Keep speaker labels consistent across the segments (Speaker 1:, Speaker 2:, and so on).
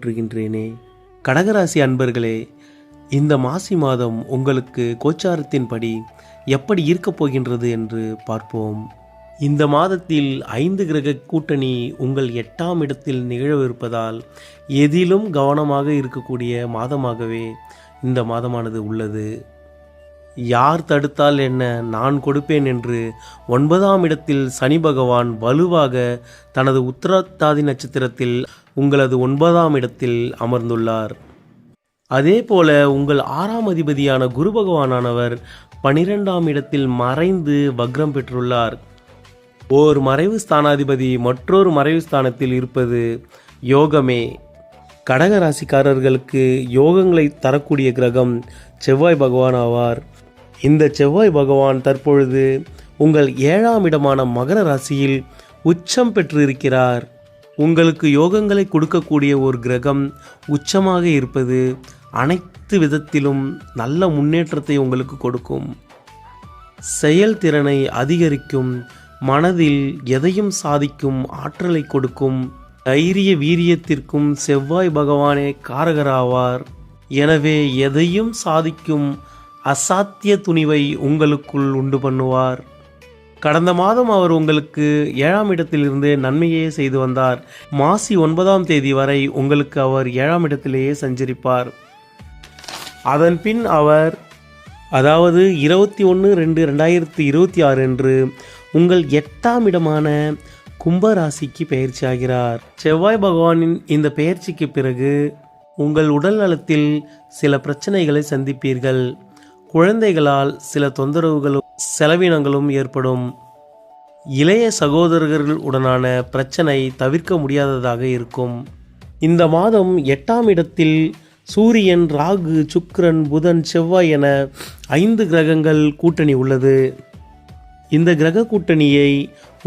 Speaker 1: போற்றுகின்றேனே. கடகராசி அன்பர்களே, இந்த மாசி மாதம் உங்களுக்கு கோச்சாரத்தின்படி எப்படி இருக்கப் போகின்றது என்று பார்ப்போம். இந்த மாதத்தில் 5 கிரக கூட்டணி உங்கள் 8ஆம் இடத்தில் நிகழவிருப்பதால் எதிலும் கவனமாக இருக்கக்கூடிய மாதமாகவே இந்த மாதமானது உள்ளது. யார் தடுத்தால் என்ன, நான் கொடுப்பேன் என்று 9ஆம் இடத்தில் சனி பகவான் வலுவாக தனது உத்திரட்டாதி நட்சத்திரத்தில் உங்களது 9ஆம் இடத்தில் அமர்ந்துள்ளார். அதே போல உங்கள் 6ஆம் அதிபதியான குரு பகவானானவர் 12ஆம் இடத்தில் மறைந்து வக்ரம் பெற்றுள்ளார். ஓர் மறைவு ஸ்தானாதிபதி மற்றொரு மறைவு ஸ்தானத்தில் இருப்பது யோகமே. கடக ராசிக்காரர்களுக்கு யோகங்களை தரக்கூடிய கிரகம் செவ்வாய் பகவான் ஆவார். இந்த செவ்வாய் பகவான் தற்பொழுது உங்கள் 7ஆம் இடமான மகர ராசியில் உச்சம் பெற்றிருக்கிறார். உங்களுக்கு யோகங்களை கொடுக்கக்கூடிய ஒரு கிரகம் உச்சமாக இருப்பது அனைத்து விதத்திலும் நல்ல முன்னேற்றத்தை உங்களுக்கு கொடுக்கும். செயல்திறனை அதிகரிக்கும், மனதில் எதையும் சாதிக்கும் ஆற்றலை கொடுக்கும். தைரிய வீரியத்திற்கும் செவ்வாய் பகவானே காரகராவார். எனவே எதையும் சாதிக்கும் அசாத்திய துணிவை உங்களுக்குள் உண்டு பண்ணுவார். கடந்த மாதம் அவர் உங்களுக்கு 7ஆம் இடத்திலிருந்து நன்மையே செய்து வந்தார். மாசி 9ஆம் தேதி வரை உங்களுக்கு அவர் 7ஆம் இடத்திலேயே சஞ்சரிப்பார். அதன் பின் அவர் 21/2/2026 என்று உங்கள் 8ஆம் இடமான கும்பராசிக்கு பயிற்சி ஆகிறார். செவ்வாய் பகவானின் இந்த பெயர்ச்சிக்கு பிறகு உங்கள் உடல் நலத்தில் சில பிரச்சனைகளை சந்திப்பீர்கள். குழந்தைகளால் சில தொந்தரவுகளும் செலவினங்களும் ஏற்படும். இளைய சகோதரர்கள் உடனான பிரச்சனை தவிர்க்க முடியாததாக இருக்கும். இந்த மாதம் 8ஆம் இடத்தில் சூரியன், ராகு, சுக்கிரன், புதன், செவ்வாய் என 5 கிரகங்கள் கூட்டணி உள்ளது. இந்த கிரக கூட்டணியை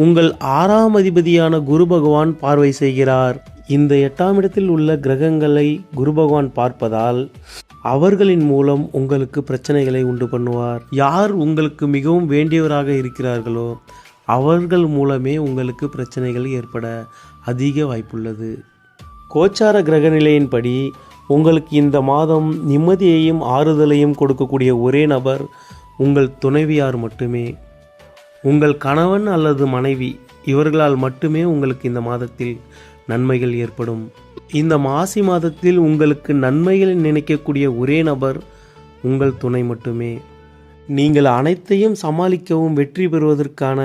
Speaker 1: உங்கள் 6ஆம் அதிபதியான குரு பகவான் பார்வை செய்கிறார். இந்த 8ஆம் இடத்தில் உள்ள கிரகங்களை குரு பகவான் பார்ப்பதால் அவர்களின் மூலம் உங்களுக்கு பிரச்சனைகளை உண்டு பண்ணுவார். யார் உங்களுக்கு மிகவும் வேண்டியவராக இருக்கிறார்களோ அவர்கள் மூலமே உங்களுக்கு பிரச்சனைகள் ஏற்பட அதிக வாய்ப்புள்ளது. கோச்சார கிரக நிலையின்படி உங்களுக்கு இந்த மாதம் நிம்மதியையும் ஆறுதலையும் கொடுக்கக்கூடிய ஒரே நபர் உங்கள் துணைவியார் மட்டுமே. உங்கள் கணவன் அல்லது மனைவி இவர்களால் மட்டுமே உங்களுக்கு இந்த மாதத்தில் நன்மைகள் ஏற்படும். இந்த மாசி மாதத்தில் உங்களுக்கு நன்மைகளை நினைக்கக்கூடிய ஒரே நபர் உங்கள் துணை மட்டுமே. நீங்கள் அனைத்தையும் சமாளிக்கவும் வெற்றி பெறுவதற்கான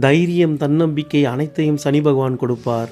Speaker 1: தைரியம், தன்னம்பிக்கை அனைத்தையும் சனி பகவான் கொடுப்பார்.